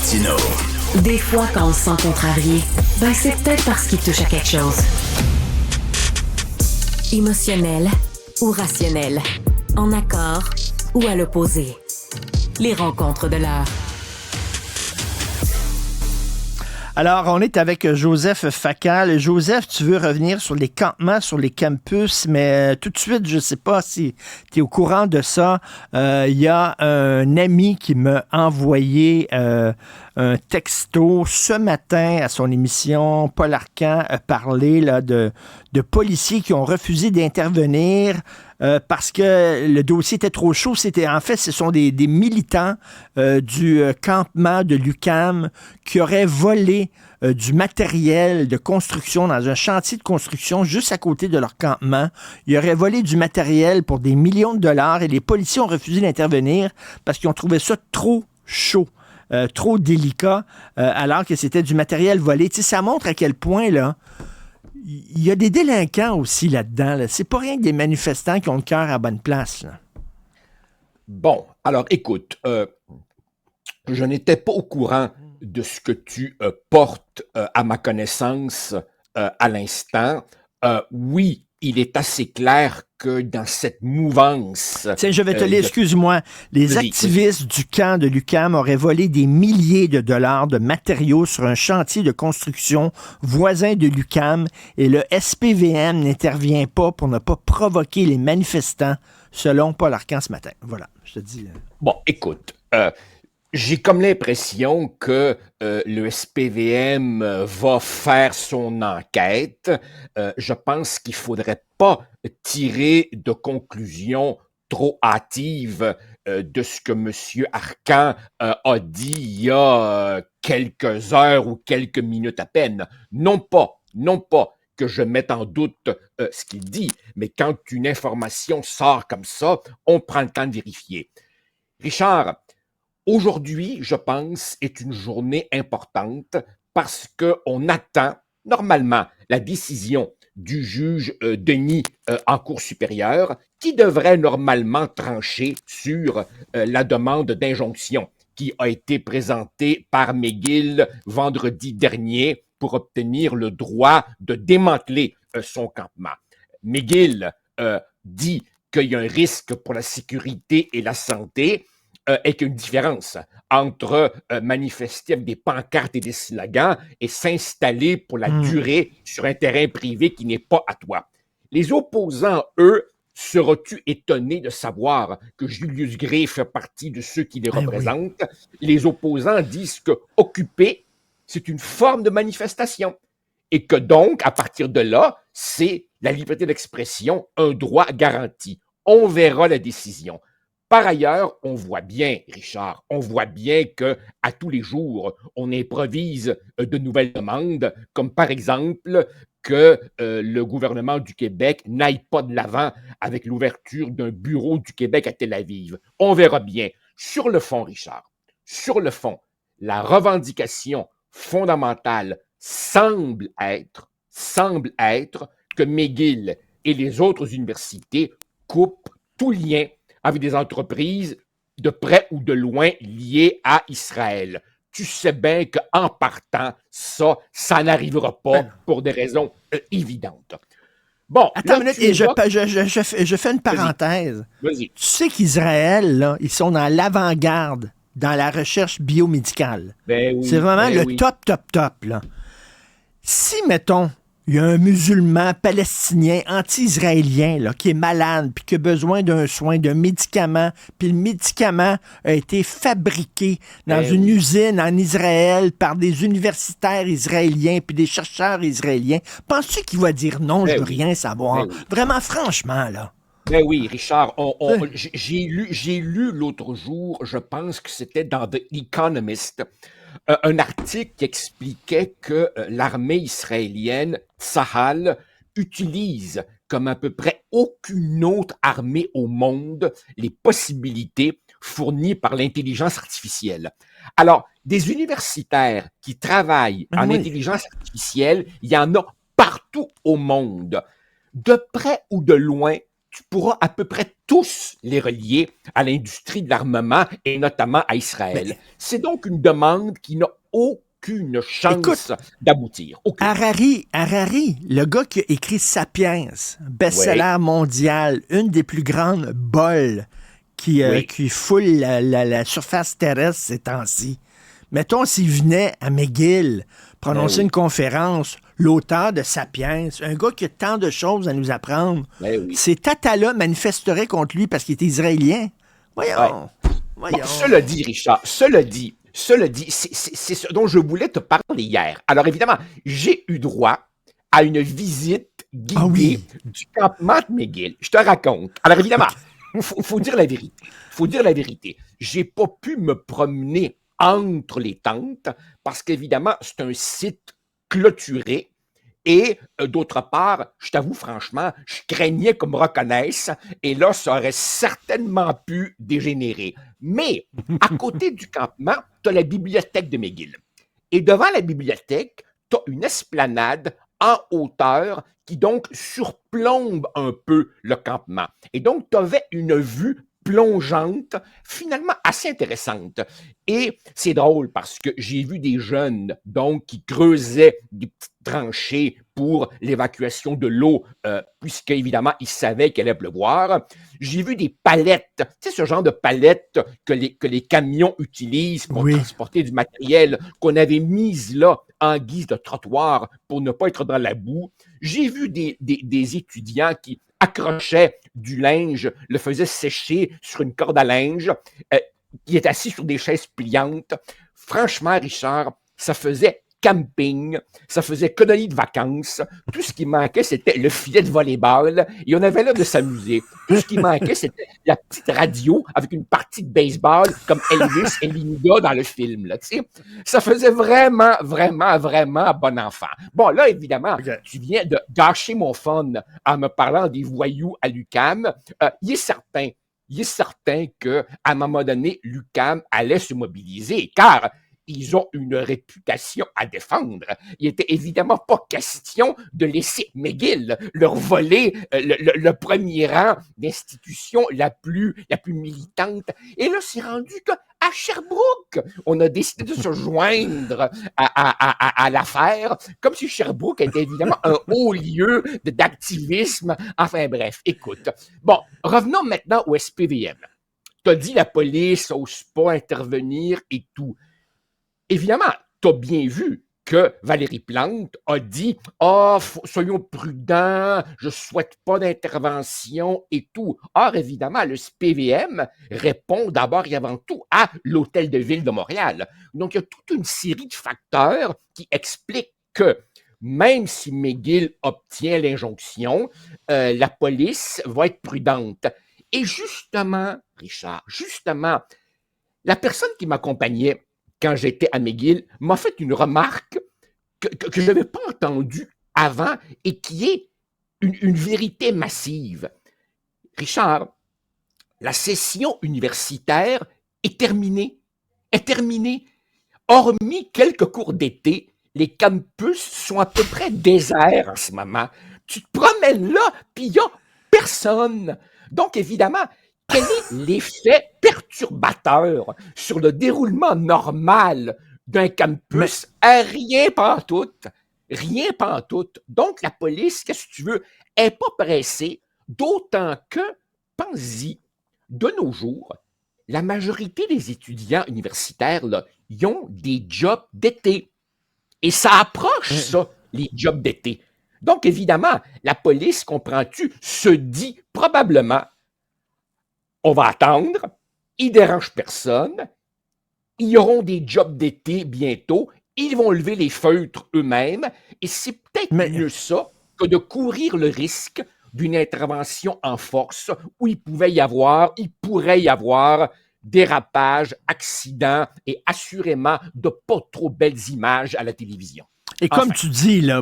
Martineau. Des fois, quand on se sent contrarié, c'est peut-être parce qu'il touche à quelque chose. Émotionnel ou rationnel. En accord ou à l'opposé. Les rencontres de l'heure. Alors, on est avec Joseph Facal. Joseph, tu veux revenir sur les campements, sur les campus, mais tout de suite, je ne sais pas si tu es au courant de ça. Il y a un ami qui m'a envoyé un texto ce matin à son émission. Paul Arcand a parlé là, de policiers qui ont refusé d'intervenir parce que le dossier était trop chaud. En fait, ce sont des militants du campement de l'UQAM qui auraient volé du matériel de construction dans un chantier de construction juste à côté de leur campement. Ils auraient volé du matériel pour des millions de dollars et les policiers ont refusé d'intervenir parce qu'ils ont trouvé ça trop chaud. Trop délicat, alors que c'était du matériel volé. Tu sais, ça montre à quel point, là, il y a des délinquants aussi là-dedans. Là. C'est pas rien que des manifestants qui ont le cœur à la bonne place. Là. Bon, alors écoute, je n'étais pas au courant de ce que tu portes à ma connaissance à l'instant. Oui, il est assez clair que dans cette mouvance... Tiens, je vais te lire, excuse-moi. Les activistes du camp de l'UQAM auraient volé des milliers de dollars de matériaux sur un chantier de construction voisin de l'UQAM et le SPVM n'intervient pas pour ne pas provoquer les manifestants, selon Paul Arcand ce matin. Voilà, je te dis. Bon, écoute, j'ai comme l'impression que le SPVM va faire son enquête. Je pense qu'il faudrait pas tirer de conclusions trop hâtives de ce que M. Arcand a dit il y a quelques heures ou quelques minutes à peine. Non pas que je mette en doute ce qu'il dit, mais quand une information sort comme ça, on prend le temps de vérifier. Richard, aujourd'hui, je pense, est une journée importante parce qu'on attend normalement la décision du juge Denis en Cour supérieure qui devrait normalement trancher sur la demande d'injonction qui a été présentée par McGill vendredi dernier pour obtenir le droit de démanteler son campement. McGill dit qu'il y a un risque pour la sécurité et la santé, et qu'il y a une différence entre manifester avec des pancartes et des slogans et s'installer pour la durée sur un terrain privé qui n'est pas à toi. Les opposants, eux, seras-tu étonné de savoir que Julius Gray fait partie de ceux qui les représentent? Oui. Les opposants disent que occuper, c'est une forme de manifestation et que donc, à partir de là, c'est la liberté d'expression, un droit garanti. On verra la décision. Par ailleurs, on voit bien, Richard, qu'à tous les jours, on improvise de nouvelles demandes, comme par exemple que le gouvernement du Québec n'aille pas de l'avant avec l'ouverture d'un bureau du Québec à Tel Aviv. On verra bien. Sur le fond, Richard, sur le fond, la revendication fondamentale semble être que McGill et les autres universités coupent tout lien avec des entreprises de près ou de loin liées à Israël. Tu sais bien qu'en partant, ça n'arrivera pas pour des raisons évidentes. Bon, attends une minute, et je fais une parenthèse. Vas-y. Tu sais qu'Israël, là, ils sont dans l'avant-garde dans la recherche biomédicale. Ben oui, c'est vraiment le top, là. Si, mettons, il y a un musulman palestinien anti-israélien là, qui est malade puis qui a besoin d'un soin, d'un médicament, puis le médicament a été fabriqué dans une usine en Israël par des universitaires israéliens puis des chercheurs israéliens. Penses-tu qu'il va dire non, je veux rien savoir? Vraiment, franchement, là. Ben oui, Richard, j'ai lu l'autre jour, je pense que c'était dans The Economist, un article qui expliquait que l'armée israélienne, Tsahal, utilise comme à peu près aucune autre armée au monde les possibilités fournies par l'intelligence artificielle. Alors, des universitaires qui travaillent en intelligence artificielle, il y en a partout au monde. De près ou de loin, tu pourras à peu près tous les relier à l'industrie de l'armement et notamment à Israël. C'est donc une demande qui n'a aucune chance d'aboutir. Aucune. Harari, le gars qui a écrit Sapiens, best-seller mondial, une des plus grandes bols qui foule la surface terrestre ces temps-ci. Mettons s'il venait à McGill prononcer une conférence, l'auteur de Sapiens, un gars qui a tant de choses à nous apprendre, ces tatas-là manifesteraient contre lui parce qu'il est israélien. Voyons. Bon, cela dit, Richard, c'est ce dont je voulais te parler hier. Alors évidemment, j'ai eu droit à une visite guidée du campement de McGill. Je te raconte. Alors évidemment, faut dire la vérité. J'ai pas pu me promener entre les tentes parce qu'évidemment, c'est un site clôturé. Et d'autre part, je t'avoue franchement, je craignais qu'on me reconnaisse et là, ça aurait certainement pu dégénérer. Mais à côté du campement, tu as la bibliothèque de McGill. Et devant la bibliothèque, tu as une esplanade en hauteur qui donc surplombe un peu le campement. Et donc, tu avais une vue plongeante, finalement assez intéressante. Et c'est drôle parce que j'ai vu des jeunes donc qui creusaient des petites tranchées pour l'évacuation de l'eau, puisqu'évidemment, ils savaient qu'il allait pleuvoir. J'ai vu des palettes, tu sais, ce genre de palettes que les camions utilisent pour transporter du matériel qu'on avait mises là en guise de trottoir pour ne pas être dans la boue. J'ai vu des étudiants qui accrochait du linge, le faisait sécher sur une corde à linge, qui est assis sur des chaises pliantes. Franchement, Richard, ça faisait camping, ça faisait colonie de vacances. Tout ce qui manquait, c'était le filet de volleyball et on avait l'air de s'amuser. Tout ce qui manquait, c'était la petite radio avec une partie de baseball comme Elvis et Linda dans le film. Là, tu sais. Ça faisait vraiment, vraiment, vraiment bon enfant. Bon, là, évidemment, tu viens de gâcher mon fun en me parlant des voyous à l'UQAM. Il est certain qu'à un moment donné, l'UQAM allait se mobiliser, car ils ont une réputation à défendre. Il n'était évidemment pas question de laisser McGill leur voler le premier rang d'institution la plus militante. Et là, c'est rendu qu'à Sherbrooke, on a décidé de se joindre à l'affaire, comme si Sherbrooke était évidemment un haut lieu d'activisme. Enfin bref, écoute. Bon, revenons maintenant au SPVM. Tu as dit la police n'ose pas intervenir et tout. Évidemment, tu as bien vu que Valérie Plante a dit « Ah, soyons prudents, je ne souhaite pas d'intervention et tout. » Or, évidemment, le SPVM répond d'abord et avant tout à l'Hôtel de Ville de Montréal. Donc, il y a toute une série de facteurs qui expliquent que même si McGill obtient l'injonction, la police va être prudente. Et justement, Richard, la personne qui m'accompagnait quand j'étais à McGill, m'a fait une remarque que je n'avais pas entendue avant et qui est une vérité massive. Richard, la session universitaire est terminée. Hormis quelques cours d'été, les campus sont à peu près déserts en ce moment. Tu te promènes là, puis il n'y a personne. Donc, évidemment, quel est l'effet perturbateur sur le déroulement normal d'un campus? Rien pantoute. Donc, la police, qu'est-ce que tu veux, n'est pas pressée, d'autant que, pense-y, de nos jours, la majorité des étudiants universitaires, là, ils ont des jobs d'été. Et ça approche, ça, les jobs d'été. Donc, évidemment, la police, comprends-tu, se dit probablement on va attendre, ils ne dérangent personne, ils auront des jobs d'été bientôt, ils vont lever les feutres eux-mêmes, et c'est peut-être mieux ça que de courir le risque d'une intervention en force où il pourrait y avoir dérapage, accident et assurément de pas trop belles images à la télévision. Et comme tu dis, là,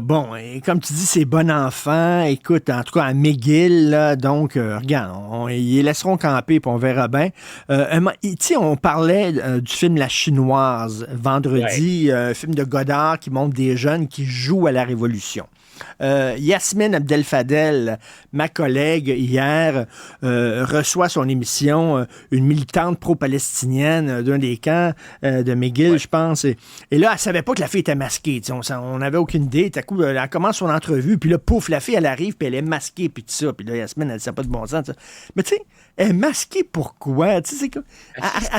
c'est bon enfant. Écoute, en tout cas, à McGill, là, donc, regarde, ils les laisseront camper, puis on verra bien. Tu sais, on parlait du film La Chinoise vendredi, film de Godard qui montre des jeunes qui jouent à la Révolution. Yasmine Abdel-Fadel, ma collègue, hier, reçoit son émission, une militante pro-palestinienne d'un des camps de McGill, je pense. Et là, elle savait pas que la fille était masquée. On n'avait aucune idée. Tout à coup, elle commence son entrevue, puis là, pouf, la fille, elle arrive, puis elle est masquée, puis tout ça. Puis là, Yasmine, elle ne sait pas de bon sens. Ça. Mais tu sais, elle est masquée pourquoi? Elle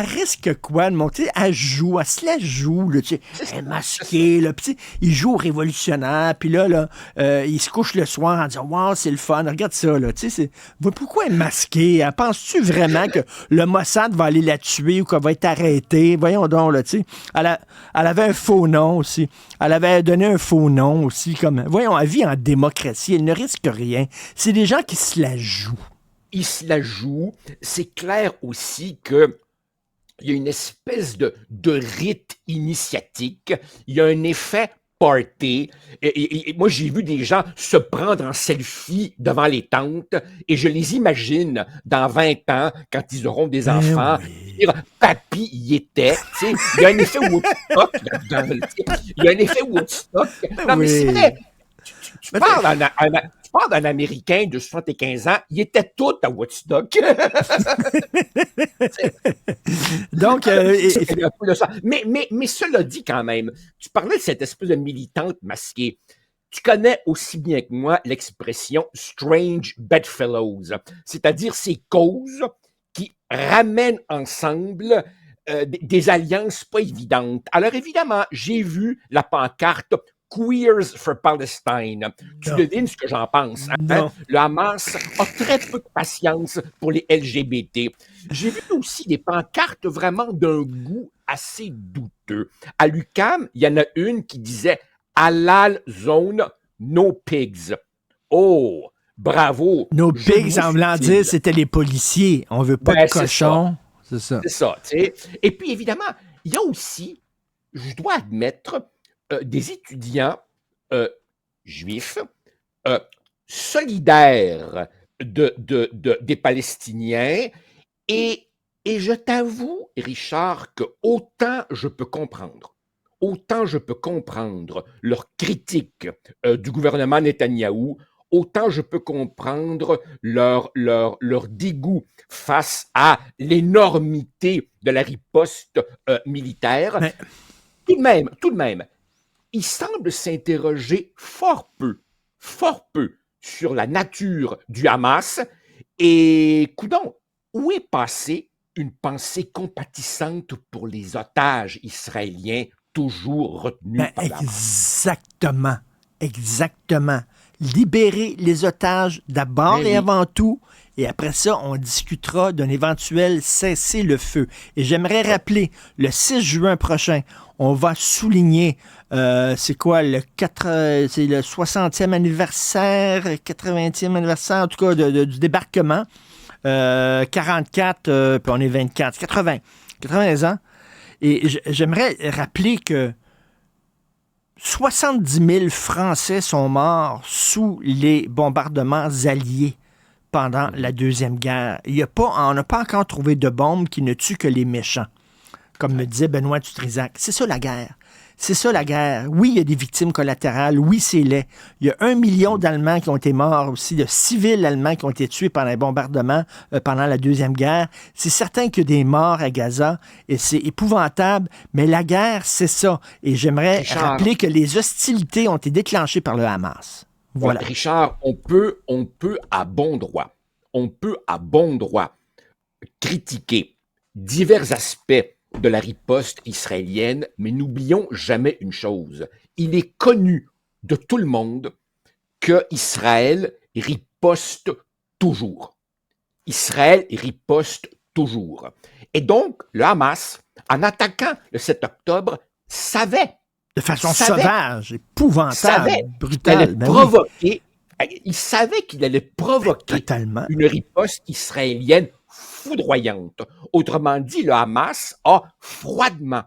risque quoi de monter? Elle joue, elle se la joue, là, elle est masquée, là, puis il joue au révolutionnaire, puis là, il se couche le soir en disant « Wow, c'est le fun, regarde ça, là. » Pourquoi elle est masquée? Penses-tu vraiment que le Mossad va aller la tuer ou qu'elle va être arrêtée? Voyons donc, là, tu sais. Elle avait un faux nom aussi. Elle avait donné un faux nom aussi. Voyons, elle vit en démocratie, elle ne risque rien. C'est des gens qui se la jouent. Ils se la jouent. C'est clair aussi que il y a une espèce de rite initiatique. Il y a un effet party. Et moi, j'ai vu des gens se prendre en selfie devant les tentes et je les imagine dans 20 ans, quand ils auront des enfants, dire « Papy y était ». Il y a un effet Woodstock là-dedans. Il y a un effet Woodstock. Non, mais c'est vrai. Tu parles d'un Américain de 75 ans, il était tout à Woodstock. Donc, mais cela dit quand même, tu parlais de cette espèce de militante masquée. Tu connais aussi bien que moi l'expression « strange bedfellows », c'est-à-dire ces causes qui ramènent ensemble des alliances pas évidentes. Alors évidemment, j'ai vu la pancarte Queers for Palestine. Tu devines ce que j'en pense. Hein? Le Hamas a très peu de patience pour les LGBT. J'ai vu aussi des pancartes vraiment d'un goût assez douteux. À l'UQAM, il y en a une qui disait « Halal Zone, no pigs ». Oh, bravo. No pigs, en voulant dire, c'était les policiers. On veut pas de cochons. C'est ça. C'est ça, tu sais. Et puis, évidemment, il y a aussi, je dois admettre, des étudiants juifs solidaires des Palestiniens et je t'avoue, Richard, que autant je peux comprendre leur critique du gouvernement Netanyahou, autant je peux comprendre leur dégoût face à l'énormité de la riposte militaire. Mais... Tout de même, il semble s'interroger fort peu sur la nature du Hamas et, coudonc, où est passée une pensée compatissante pour les otages israéliens toujours retenus par la Hamas? Exactement. Libérer les otages d'abord et avant tout, et après ça, on discutera d'un éventuel cessez-le-feu. Et j'aimerais rappeler, le 6 juin prochain, on va souligner, c'est le 60e anniversaire, 80e anniversaire, en tout cas, du débarquement. 44, puis on est 24, 80 ans. Et j'aimerais rappeler que 70 000 Français sont morts sous les bombardements alliés pendant la Deuxième Guerre. On n'a pas encore trouvé de bombe qui ne tue que les méchants, comme me disait Benoît Dutrisac. C'est ça la guerre. Oui, il y a des victimes collatérales. Oui, c'est laid. Il y a 1 million d'Allemands qui ont été morts aussi, de civils allemands qui ont été tués par les bombardements pendant la Deuxième Guerre. C'est certain qu'il y a des morts à Gaza et c'est épouvantable, mais la guerre, c'est ça. Et j'aimerais rappeler que les hostilités ont été déclenchées par le Hamas. Voilà. Ouais, Richard, on peut à bon droit critiquer divers aspects de la riposte israélienne, mais n'oublions jamais une chose. Il est connu de tout le monde que Israël riposte toujours. Et donc, le Hamas, en attaquant le 7 octobre, savait de façon sauvage, épouvantable, brutale. Il savait qu'il allait provoquer une riposte israélienne foudroyante. Autrement dit, le Hamas a froidement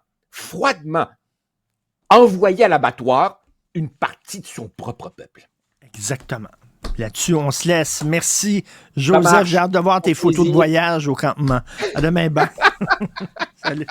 envoyé à l'abattoir une partie de son propre peuple. Exactement. Là-dessus, on se laisse. Merci, Joseph. J'ai hâte de voir tes photos de voyage au campement. À demain, bye. Salut.